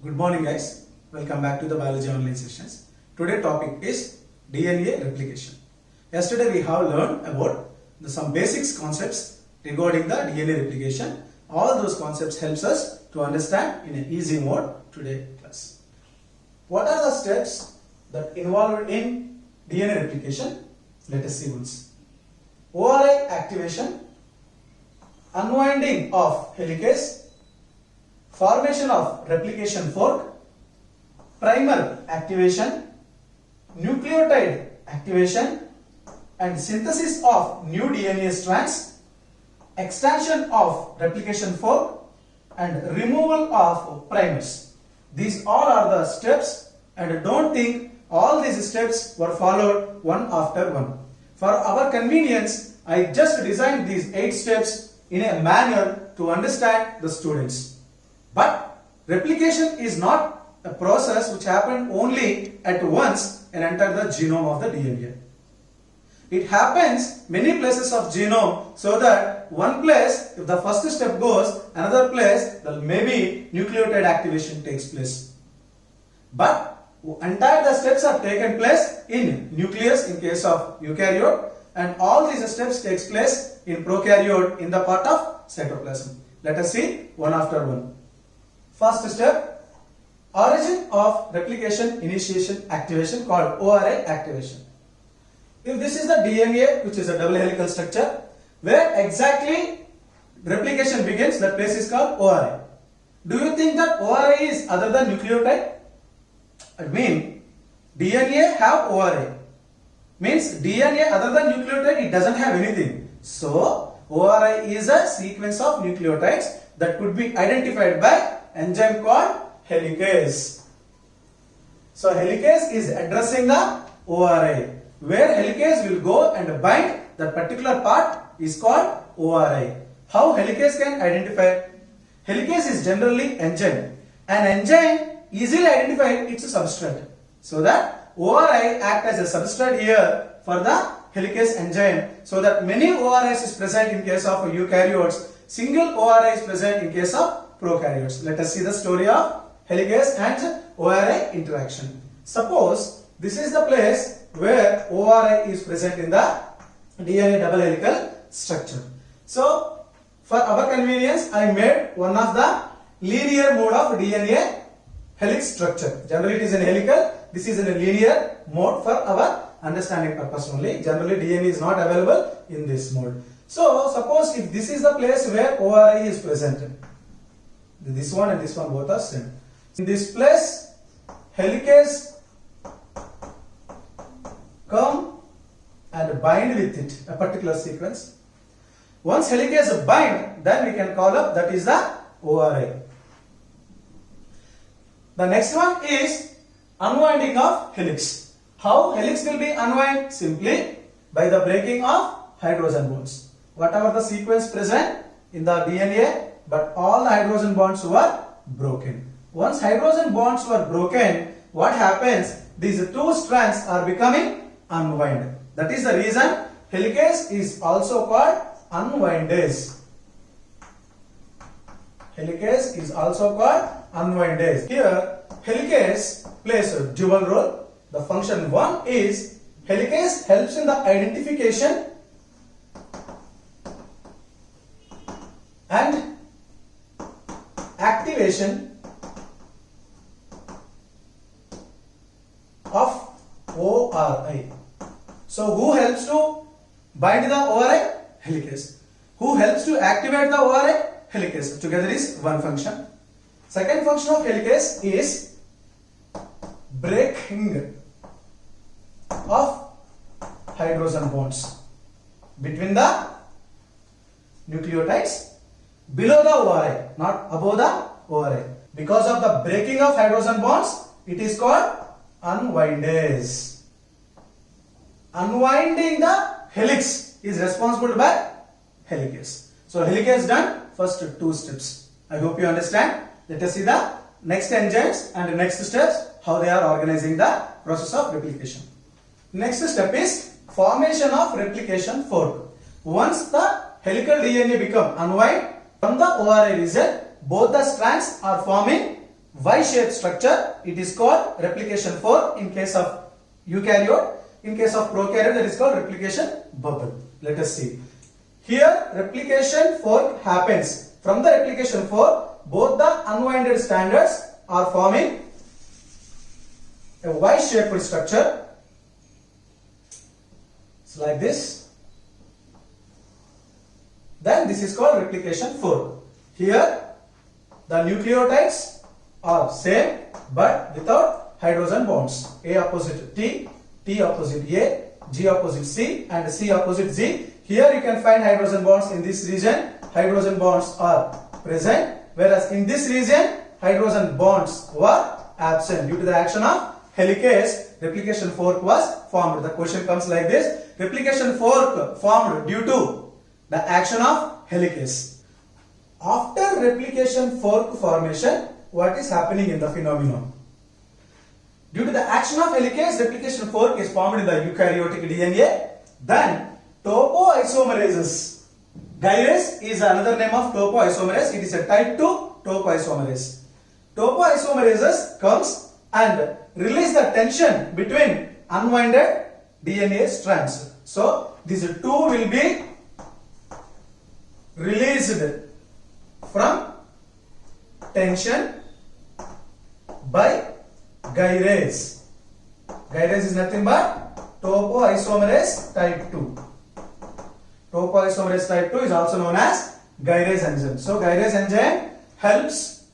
Good morning guys, welcome back to the biology online sessions. Today topic is DNA replication. Yesterday we have learned about some basics concepts regarding the DNA replication. All those concepts helps us to understand in an easy mode today class. What are the steps that involved in DNA replication? Let us see once. ORI activation, unwinding of helicase, formation of replication fork, primer activation, nucleotide activation and synthesis of new DNA strands, extension of replication fork and removal of primers. These all are the steps, and don't think all these steps were followed one after one. For our convenience, I just designed these 8 steps in a manner to understand the students. But replication is not a process which happened only at once and enter the genome of the DNA. It happens many places of genome, so that one place, if the first step goes, another place, then maybe nucleotide activation takes place. But entire the steps are taken place in nucleus in case of eukaryote, and all these steps takes place in prokaryote in the part of cytoplasm. Let us see one after one. First step, origin of replication initiation activation called ORI activation. If this is the DNA, which is a double helical structure, where exactly replication begins, that place is called ORI. Do you think that ORI is other than nucleotide? I mean, DNA have ORI. Means DNA other than nucleotide, it doesn't have anything. So, ORI is a sequence of nucleotides that could be identified by enzyme called helicase. So helicase is addressing the ORI. Where helicase will go and bind, that particular part is called ORI. How helicase can identify? Helicase is generally enzyme. An enzyme easily identifies its substrate. So that ORI act as a substrate here for the helicase enzyme. So that many ORIs is present in case of eukaryotes. Single ORI is present in case of prokaryotes. Let us see the story of helicase and ORI interaction. Suppose this is the place where ORI is present in the DNA double helical structure. So, for our convenience, I made one of the linear mode of DNA helix structure. Generally, it is in helical. This is in a linear mode for our understanding purpose only. Generally, DNA is not available in this mode. So, suppose if this is the place where ORI is present. This one and this one both are same. In this place, helicase come and bind with it a particular sequence. Once helicase bind, then we can call up that is the ORI. The next one is unwinding of helix. How helix will be unwind? Simply by the breaking of hydrogen bonds. Whatever the sequence present in the DNA, but all the hydrogen bonds were broken. Once hydrogen bonds were broken, what happens? These two strands are becoming unwind. That is the reason helicase is also called unwindase. Helicase is also called unwindase. Here, helicase plays a dual role. The function 1 is helicase helps in the identification and activation of ORI. So who helps to bind the ORI? Helicase. Who helps to activate the ORI? Helicase. Together is one function. Second function of helicase is breaking of hydrogen bonds between the nucleotides below the ORI, not above the ORI. Because of the breaking of hydrogen bonds, it is called unwindase. Unwinding the helix is responsible by helicase. So helicase done, first 2 steps. I hope you understand. Let us see the next enzymes and the next steps, how they are organizing the process of replication. Next step is formation of replication fork. Once the helical DNA become unwind, from the ORI region, both the strands are forming Y-shaped structure. It is called replication fork in case of eukaryote. In case of prokaryote, that is called replication bubble. Let us see. Here, replication fork happens. From the replication fork, both the unwinded strands are forming a Y-shaped structure. It's like this. Then this is called replication fork. Here, the nucleotides are same but without hydrogen bonds. A opposite T, T opposite A, G opposite C, and C opposite Z. Here you can find hydrogen bonds in this region. Hydrogen bonds are present, whereas in this region hydrogen bonds were absent due to the action of helicase. Replication fork was formed. The question comes like this: replication fork formed due to the action of helicase. After replication fork formation, what is happening in the phenomenon? Due to the action of helicase, replication fork is formed in the eukaryotic DNA. Then topoisomerases. Gyrase is another name of topoisomerase. It is a type 2 topoisomerase. Topoisomerases comes and release the tension between unwinded DNA strands. So these two will be released from tension by gyrase. Gyrase is nothing but topoisomerase type 2. Topoisomerase type 2 is also known as gyrase enzyme. So gyrase enzyme helps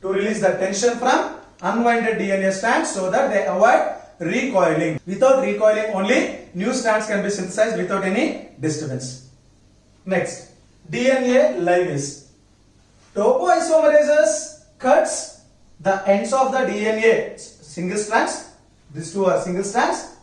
to release the tension from unwinded DNA strands so that they avoid recoiling. Without recoiling only new strands can be synthesized without any disturbance. Next, DNA ligase. Topoisomerases cuts the ends of the DNA single strands. These two are single strands,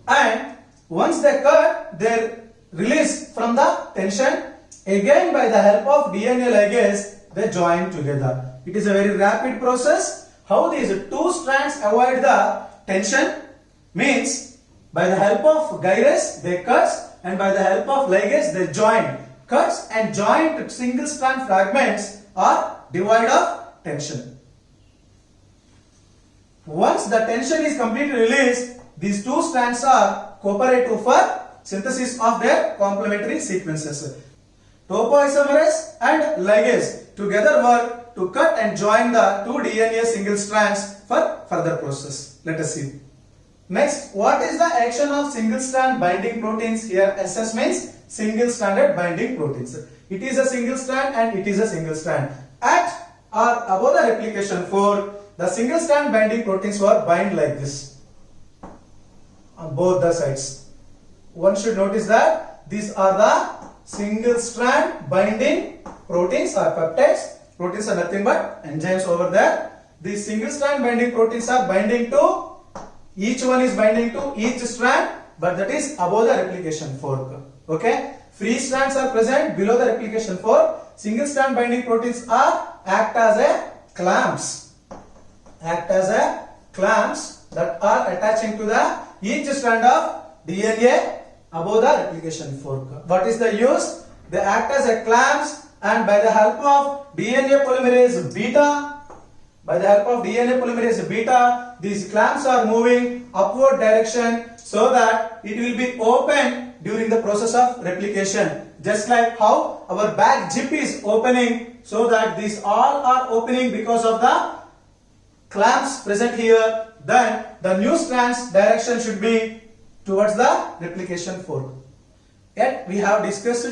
and once they cut, they release from the tension. Again, by the help of DNA ligase, they join together. It is a very rapid process. How these two strands avoid the tension means by the help of gyrase they cut, and by the help of ligase they join. Cuts and joined single strand fragments are devoid of tension. Once the tension is completely released, these two strands are cooperative for synthesis of their complementary sequences. Topoisomerase and ligase together work to cut and join the two DNA single strands for further process. Let us see. Next, what is the action of single strand binding proteins? Here SS means single stranded binding proteins. It is a single strand and it is a single strand. At or above the replication fork, the single strand binding proteins were bind like this on both the sides. One should notice that these are the single strand binding proteins or peptides. Proteins are nothing but enzymes over there. These single strand binding proteins are binding to, each one is binding to each strand, but that is above the replication fork. Okay, free strands are present below the replication fork. Single strand binding proteins act as a clamps. Act as a clamps that are attaching to the each strand of DNA above the replication fork. What is the use? They act as a clamps, and by the help of DNA polymerase beta, these clamps are moving upward direction so that it will be open during the process of replication. Just like how our back zip is opening, so that these all are opening because of the clamps present here. Then the new strands direction should be towards the replication fork. Yet we have discussed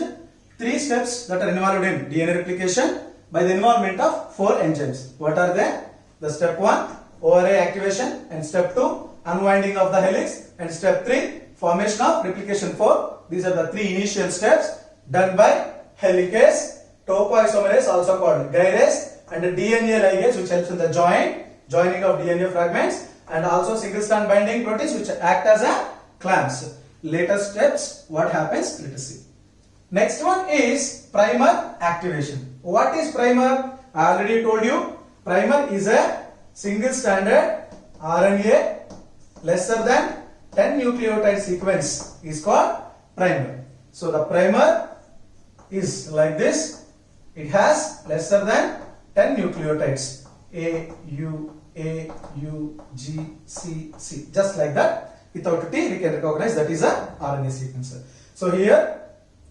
3 steps that are involved in DNA replication by the involvement of 4 enzymes. What are they? The step 1, ORA activation, and step 2, unwinding of the helix, and step 3, formation of replication fork. These are the 3 initial steps done by helicase, topoisomerase also called gyrase, and the DNA ligase which helps in the joining of DNA fragments, and also single strand binding proteins which act as a clamps. Later steps, what happens? Let us see. Next one is primer activation. What is primer? I already told you. Primer is a single stranded RNA lesser than 10 nucleotide sequence is called primer. So the primer is like this. It has lesser than 10 nucleotides. A, U, A, U, G, C, C. Just like that. Without T, we can recognize that is a RNA sequence. So here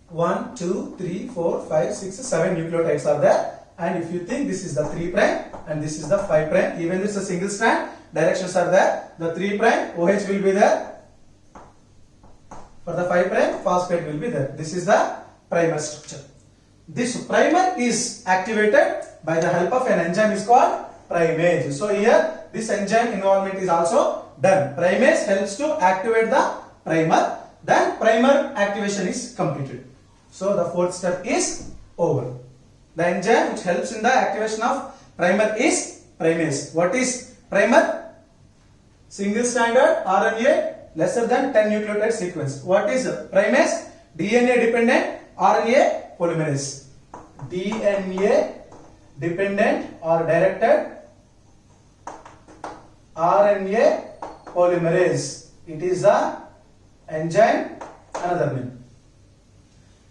1, 2, 3, 4, 5, 6, 7 nucleotides are there. And if you think this is the 3' and this is the 5', even this is a single strand, directions are there. The 3' OH will be there. For the 5' phosphate will be there. This is the primer structure. This primer is activated by the help of an enzyme is called primase. So here this enzyme involvement is also done. Primase helps to activate the primer. Then primer activation is completed. So the fourth step is over. The enzyme which helps in the activation of primer is primase. What is primer? Single stranded RNA lesser than 10 nucleotide sequence. What is primase? DNA dependent RNA polymerase. DNA dependent or directed RNA polymerase. It is a enzyme, another name.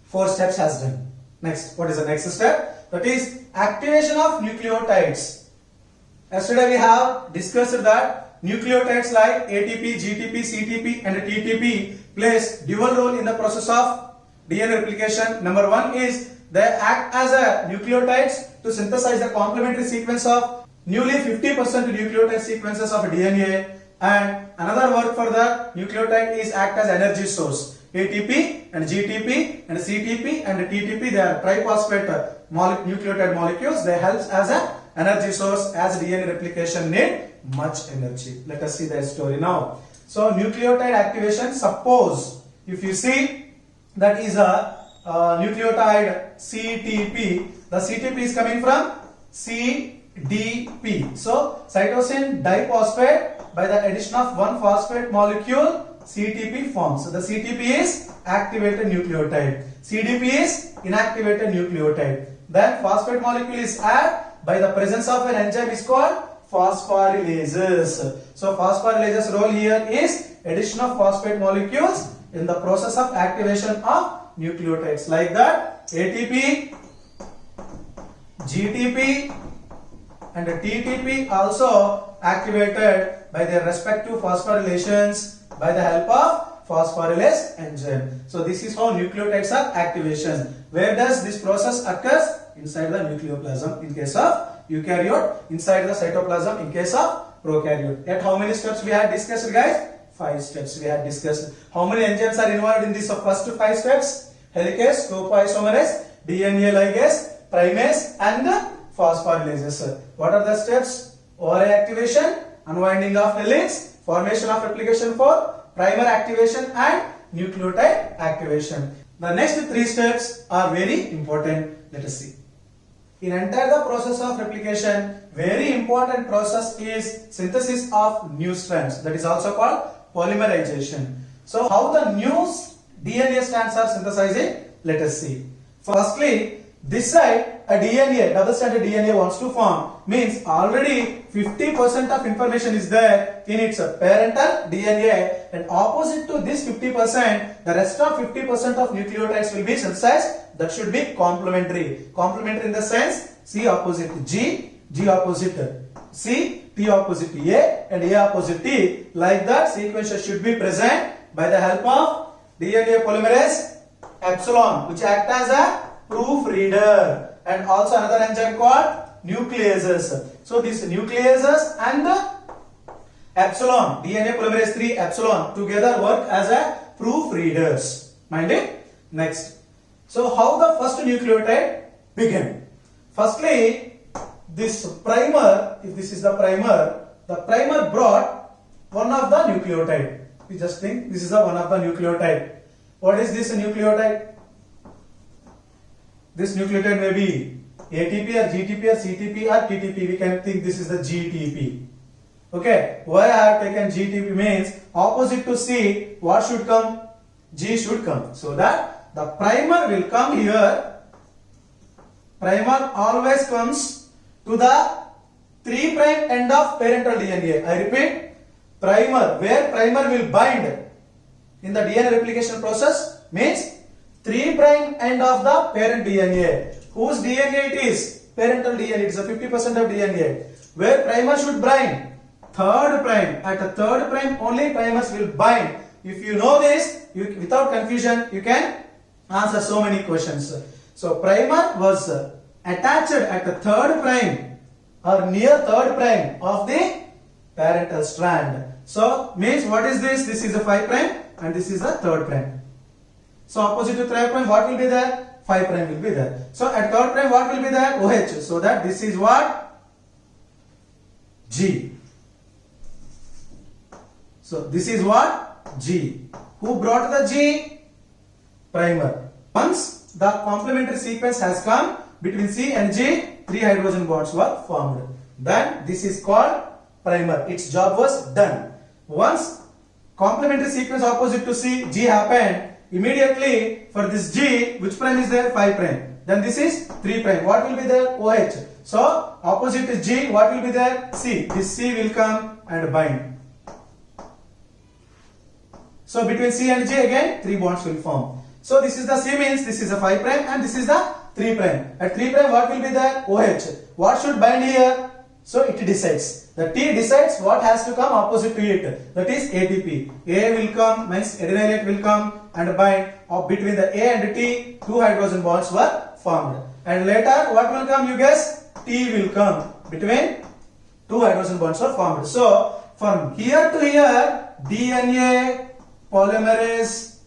4 steps has done. Next, what is the next step? That is activation of nucleotides. Yesterday we have discussed that nucleotides like ATP, GTP, CTP and TTP plays dual role in the process of DNA replication. Number 1 is they act as a nucleotides to synthesize the complementary sequence of newly 50% nucleotide sequences of DNA, and another work for the nucleotide is act as energy source. ATP and GTP and CTP and TTP, they are triphosphate nucleotide molecules. They help as an energy source as DNA replication need much energy. Let us see the story now. So nucleotide activation, suppose if you see that is a nucleotide CTP, the CTP is coming from CDP. So cytosine diphosphate, by the addition of one phosphate molecule CTP forms. So the CTP is activated nucleotide, CDP is inactivated nucleotide. Then phosphate molecule is added by the presence of an enzyme is called phosphorylases. So phosphorylases role here is addition of phosphate molecules in the process of activation of nucleotides. Like that ATP, GTP and TTP also activated by their respective phosphorylations by the help of phosphorylase enzyme. So this is how nucleotides are activation. Where does this process occurs? Inside the nucleoplasm in case of eukaryote, inside the cytoplasm in case of prokaryote. Yet how many steps we had discussed, guys? 5 steps we had discussed. How many enzymes are involved in this first 5 steps? Helicase, topoisomerase, DNA ligase, primase and phosphorylases. What are the steps? ORA activation, unwinding of helix, formation of replication fork, primer activation and nucleotide activation. The next 3 steps are very important. Let us see. In entire the process of replication, very important process is synthesis of new strands. That is also called polymerization. So how the new DNA strands are synthesizing? Let us see. Firstly, this side a DNA, double stranded DNA wants to form, means already 50% of information is there in its parental DNA, and opposite to this 50%, the rest of 50% of nucleotides will be synthesized. That should be complementary. Complementary in the sense C opposite G, G opposite C, T opposite A and A opposite T. Like that sequence should be present by the help of DNA polymerase epsilon, which act as a proofreader, and also another enzyme called nucleases. So these nucleases and the epsilon, DNA polymerase 3 epsilon together work as a proofreaders. Mind it? Next. So how the first nucleotide began? Firstly, this primer, if this is the primer brought one of the nucleotide. We just think this is the one of the nucleotide. What is this nucleotide? This nucleotide may be ATP or GTP or CTP or TTP. We can think this is the GTP. Okay. Why I have taken GTP means opposite to C, what should come? G should come. So that the primer will come here. Primer always comes to the 3' end of parental DNA. I repeat, primer, where primer will bind in the DNA replication process means 3' end of the parent DNA. Whose DNA it is? Parental DNA. It is a 50% of DNA. where primer should bind? Third prime. At a third prime only primers will bind. If you know this, without confusion, you can answer so many questions. So primer was attached at the third prime or near third prime of the parental strand. So means what is this? This is a 5 prime and this is a third prime. So opposite to third prime, what will be there? 5 prime will be there. So at third prime, what will be there? OH. So that this is what? G. So this is what? G. Who brought the G? Primer. Once the complementary sequence has come between C and G, 3 hydrogen bonds were formed. Then this is called primer. Its job was done. Once complementary sequence opposite to C, G happened, immediately for this G, which prime is there? 5 prime. Then this is 3 prime. What will be there? OH. So opposite to G, what will be there? C. This C will come and bind. So between C and G again 3 bonds will form. So this is the C means this is a 5 prime and this is the 3 prime. At 3 prime what will be there? OH. What should bind here? So it decides. The T decides what has to come opposite to it. That is ATP. A will come, means adenylate will come and bind. Or between the A and T, 2 hydrogen bonds were formed. And later what will come? You guess? T will come. Between 2 hydrogen bonds were formed. So from here to here, DNA polymerase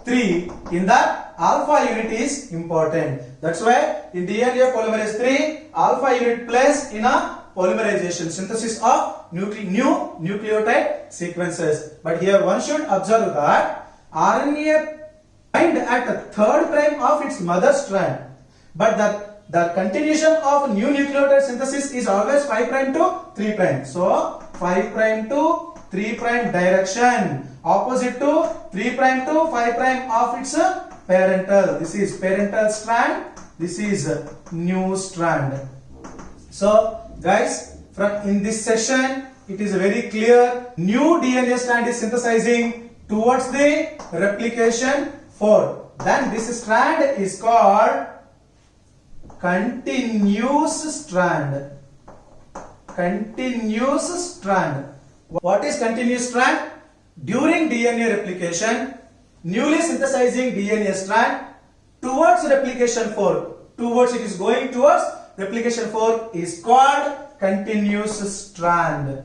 3 in that alpha unit is important. That's why in DNA polymerase 3, alpha unit plays in a polymerization, synthesis of new nucleotide sequences. But here one should observe that RNA bind at the third prime of its mother strand. But the continuation of new nucleotide synthesis is always 5 prime to 3 prime. So 5 prime to 3 prime direction, opposite to 3 prime to 5 prime of its parental. This is parental strand, this is new strand. So guys, from in this session it is very clear, new DNA strand is synthesizing towards the replication fork. Then this strand is called continuous strand. Continuous strand. What is continuous strand? During DNA replication, newly synthesizing DNA strand towards replication fork, towards it is going towards replication fork is called continuous strand.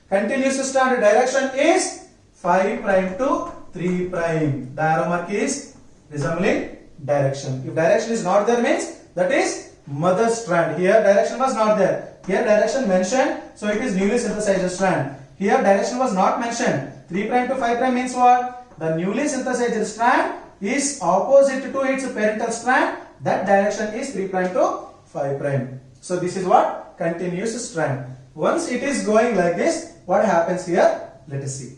Continuous strand direction is 5 prime to 3 prime. The arrow mark is resembling direction. If direction is not there means that is mother strand. Here direction was not there. Here direction mentioned, so it is newly synthesized strand. Here direction was not mentioned. 3 prime to 5 prime means what? The newly synthesized strand is opposite to its parental strand. That direction is 3 prime to 5 prime. So this is what? Continuous strand. Once it is going like this, what happens here? Let us see.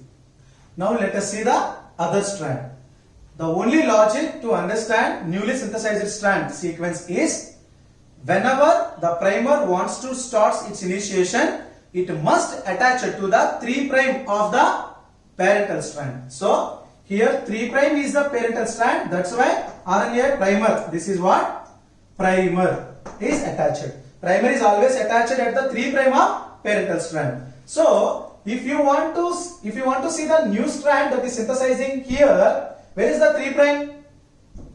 Now let us see the other strand. The only logic to understand newly synthesized strand sequence is whenever the primer wants to start its initiation, it must attach to the 3 prime of the parental strand. So here 3 prime is the parental strand. That's why RNA primer. This is what? Primer is attached. Primer is always attached at the 3 prime of parental strand. So if you want to see the new strand that is synthesizing here, where is the 3 prime?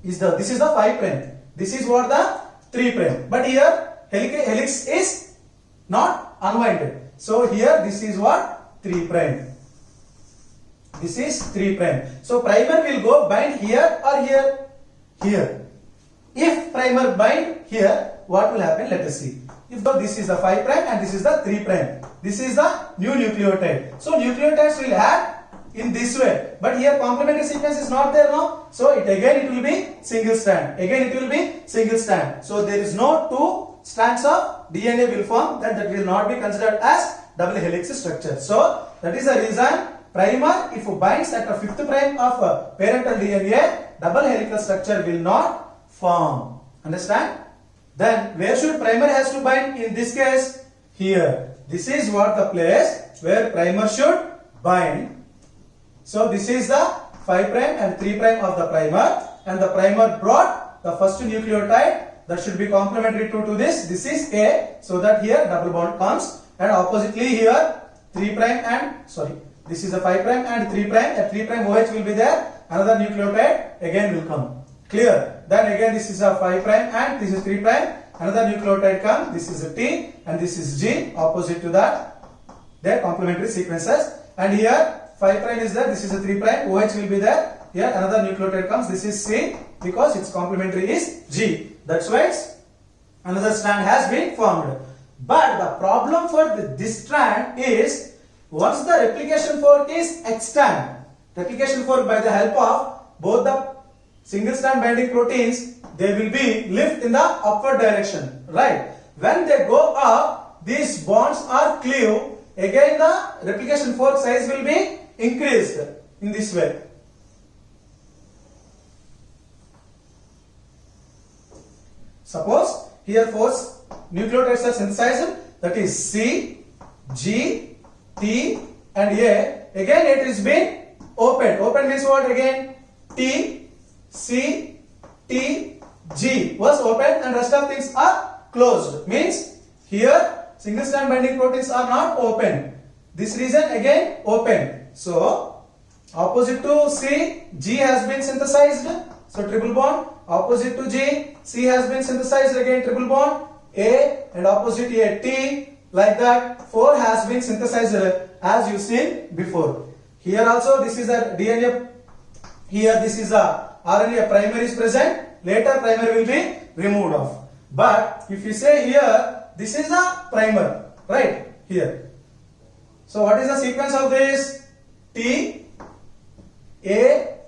This is the 5 prime. This is what the 3 prime. But here helix is not unwinded. So here this is what? 3 prime. This is 3 prime. So primer will go bind here or here? Here. If primer bind here, what will happen? Let us see. If this is the 5 prime and this is the 3 prime. This is the new nucleotide. So nucleotides will add in this way. But here complementary sequence is not there now. So it will be single strand. Again it will be single strand. So there is no 2 strands of DNA will form. Then that will not be considered as double helix structure. So that is the reason primer, if binds at the 5th prime of parental DNA, double helical structure will not form. Understand? Then where should primer has to bind? In this case, here. This is what the place where primer should bind. So this is the 5 prime and 3 prime of the primer, and the primer brought the first nucleotide that should be complementary to this. This is A, so that here double bond comes, and oppositely here 3 prime and this is a 5 prime and 3 prime. A 3 prime OH will be there. Another nucleotide again will come. Clear? Then again this is a 5 prime and this is 3 prime. Another nucleotide come. This is a T and this is G. Opposite to that, they are complementary sequences. And here 5 prime is there. This is a 3 prime. OH will be there. Here another nucleotide comes. This is C because its complementary is G. That's why another strand has been formed. But the problem for this strand is, once the replication fork is extant, replication fork by the help of both the single strand binding proteins, they will be lift in the upward direction, right? When they go up, these bonds are cleaved. Again the replication fork size will be increased in this way. Suppose here 4 nucleotides are synthesized, that is C, G, T and A. Again it is been opened. Open means what again? T, C, T, G was opened and rest of things are closed. Means here single strand binding proteins are not open. This region again open. So opposite to C, G has been synthesized. So triple bond. Opposite to G, C has been synthesized, again triple bond. A and opposite A, T, like that 4 has been synthesized as you seen before. Here also this is a DNA, here this is a RNA primer is present, later primer will be removed off. But if you say here, this is a primer, right, here. So what is the sequence of this? T, A,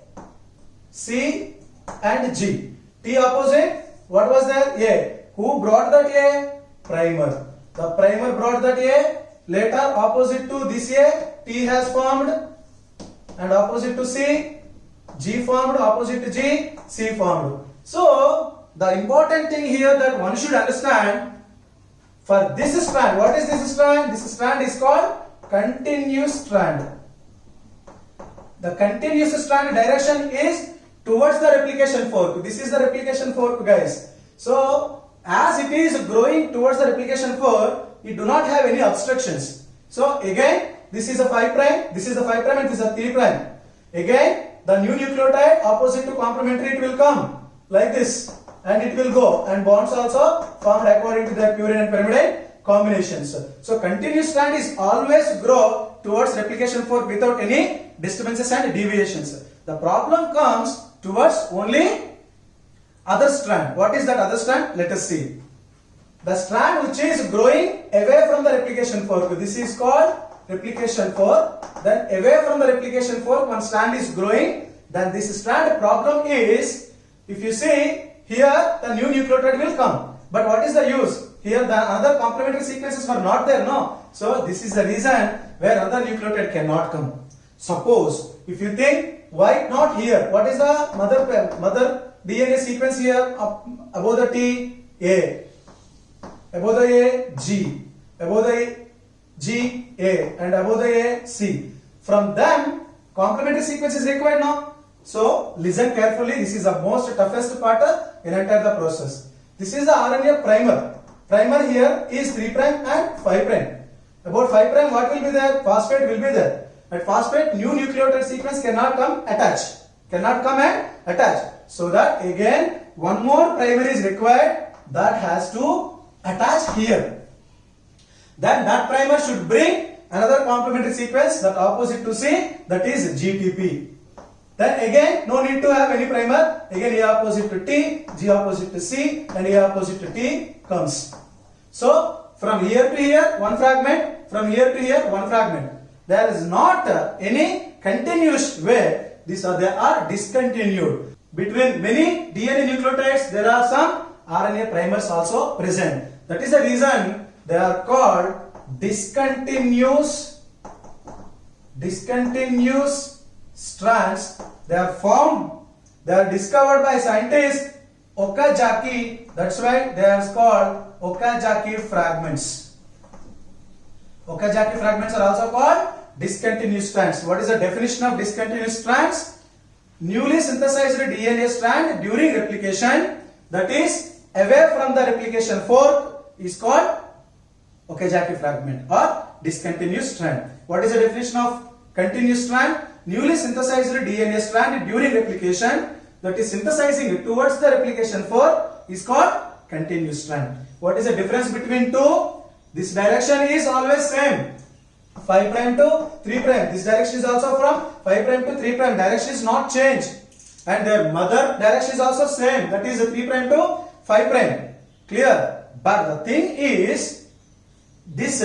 C and G. T opposite, what was there? A. Who brought that A? Primer. The primer brought that A. Later opposite to this A, T has formed, and opposite to C, G formed, opposite to G, C formed. So the important thing here that one should understand, for this strand, what is this strand? This strand is called continuous strand. The continuous strand direction is towards the replication fork. This is the replication fork, guys. So as it is growing towards the replication fork, it do not have any obstructions. So again this is a 5 prime, this is a 5 prime and this is a 3 prime. Again the new nucleotide opposite to complementary, it will come like this and it will go, and bonds also formed according to their purine and pyrimidine combinations. So continuous strand is always grow towards replication fork without any disturbances and deviations. The problem comes towards only other strand. What is that other strand? Let us see. The strand which is growing away from the replication fork, this is called replication fork. Then away from the replication fork, one strand is growing. Then this strand problem is, if you see here, the new nucleotide will come. But what is the use? Here the other complementary sequences were not there, no. So this is the reason where other nucleotide cannot come. Suppose if you think, why not here? What is the mother DNA sequence here? Above the T, A, above the A, G, above the A, G, A, and above the A, C. From them, complementary sequence is required now. So listen carefully. This is the most toughest part in entire the process. This is the RNA primer. Primer here is 3 prime and 5 prime. About 5 prime, what will be there? Phosphate will be there. At phosphate, new nucleotide sequence cannot come attach. Cannot come and attach. So that again, one more primer is required that has to attach here. Then that primer should bring another complementary sequence that opposite to C, that is GTP. Then again, no need to have any primer. Again, A opposite to T, G opposite to C, and A opposite to T comes. So from here to here, one fragment. From here to here, one fragment. There is not any continuous way. They are discontinued. Between many DNA nucleotides, there are some RNA primers also present. That is the reason they are called discontinuous strands. They are formed, they are discovered by scientists Okazaki. That's why they are called Okazaki fragments. Okazaki fragments are also called discontinuous strands. What is the definition of discontinuous strands? Newly synthesized DNA strand during replication, that is away from the replication fork is called Okazaki fragment or discontinuous strand. What is the definition of continuous strand? Newly synthesized DNA strand during replication that is synthesizing towards the replication fork is called continuous strand. What is the difference between two? This direction is always same. 5 prime to 3 prime. This direction is also from 5 prime to 3 prime. Direction is not changed. And their mother direction is also same. That is 3 prime to 5 prime. Clear? But the thing is, this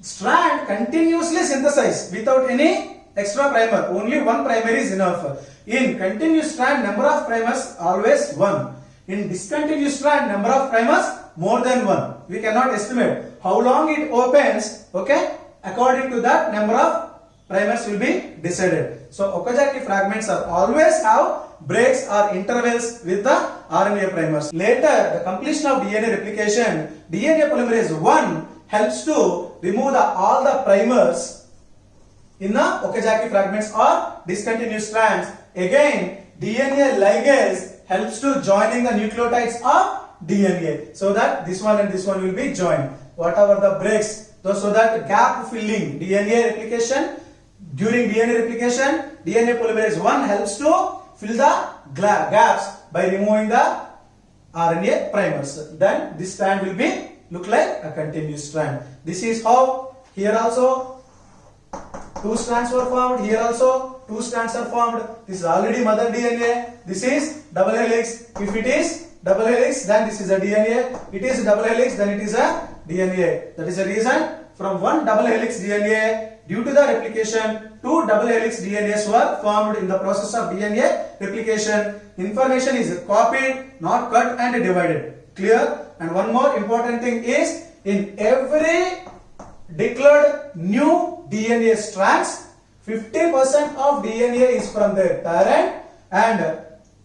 strand continuously synthesized without any extra primer. Only one primer is enough. In continuous strand, number of primers always 1. In discontinuous strand, number of primers more than 1. We cannot estimate how long it opens. Okay? According to that, number of primers will be decided. So Okazaki fragments are always have breaks or intervals with the RNA primers. Later, the completion of DNA replication, DNA polymerase 1 helps to remove all the primers in the Okazaki fragments or discontinuous strands. Again, DNA ligase helps to joining the nucleotides of DNA, so that this one and this one will be joined. Whatever the breaks, so that gap filling DNA replication, during DNA replication, DNA polymerase 1 helps to fill the gaps by removing the RNA primers. Then this strand will be look like a continuous strand. This is how here also 2 strands were formed, here also 2 strands are formed. This is already mother DNA. This is double helix. If it is double helix, then this is a DNA. It is double helix, then it is a DNA. That is the reason from one double helix DNA, due to the replication, 2 double helix DNAs were formed in the process of DNA replication. Information is copied, not cut and divided. Clear? And one more important thing is, in every declared new DNA strands, 50% of DNA is from their parent and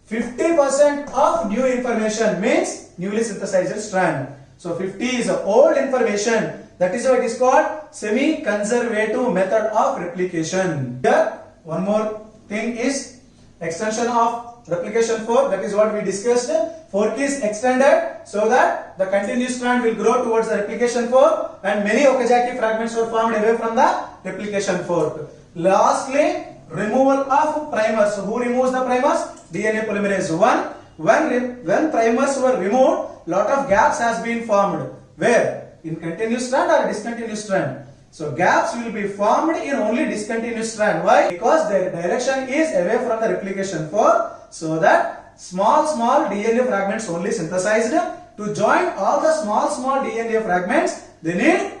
50% of new information means newly synthesized strand. So 50 is old information. That is why it is called semi-conservative method of replication. Here, one more thing is extension of replication fork. That is what we discussed. Fork is extended so that the continuous strand will grow towards the replication fork, and many Okazaki fragments were formed away from the replication fork. Lastly, removal of primers. Who removes the primers? DNA polymerase 1. When primers were removed, lot of gaps has been formed. Where? In continuous strand or discontinuous strand. So gaps will be formed in only discontinuous strand. Why? Because their direction is away from the replication fork, so that small DNA fragments only synthesized. To join all the small DNA fragments, they need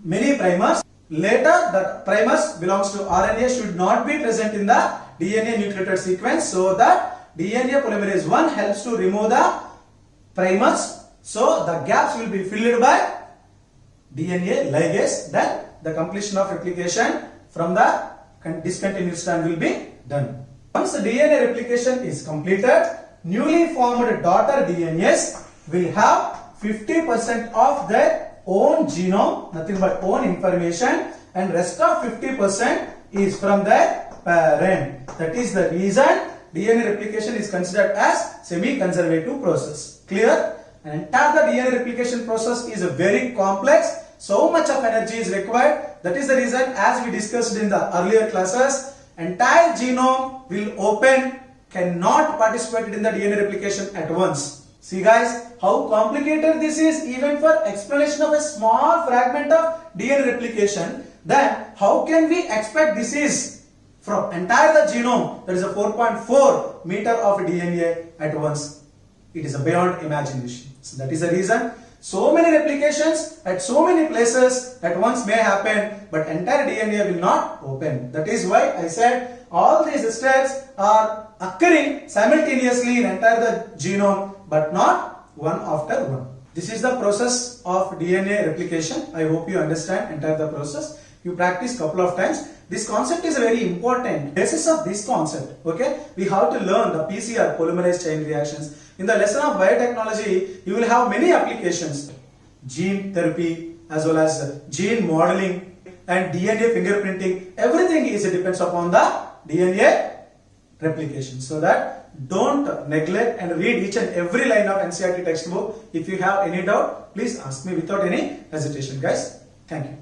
many primers. Later, the primers belongs to RNA should not be present in the DNA nucleotide sequence, so that DNA polymerase 1 helps to remove the primers. So the gaps will be filled by DNA ligase. Then the completion of replication from the discontinuous strand will be done. Once the DNA replication is completed, newly formed daughter DNAs will have 50% of their own genome, nothing but own information, and rest of 50% is from their parent. That is the reason DNA replication is considered as semi-conservative process. Clear? And entire the DNA replication process is very complex. So much of energy is required. That is the reason, as we discussed in the earlier classes, entire genome will open, cannot participate in the DNA replication at once. See guys, how complicated this is even for explanation of a small fragment of DNA replication. Then how can we expect this is from entire the genome, that is a 4.4 meter of DNA at once? It is beyond imagination. So that is the reason so many replications at so many places at once may happen, but entire DNA will not open. That is why I said all these steps are occurring simultaneously in entire the genome, but not one after one. This is the process of DNA replication. I hope you understand entire the process. You practice couple of times. This concept is very important. Basis of this concept, okay, we have to learn the PCR, polymerase chain reactions. In the lesson of biotechnology, you will have many applications. Gene therapy as well as gene modeling and DNA fingerprinting. Everything is depends upon the DNA replication. So that don't neglect and read each and every line of NCERT textbook. If you have any doubt, please ask me without any hesitation, guys. Thank you.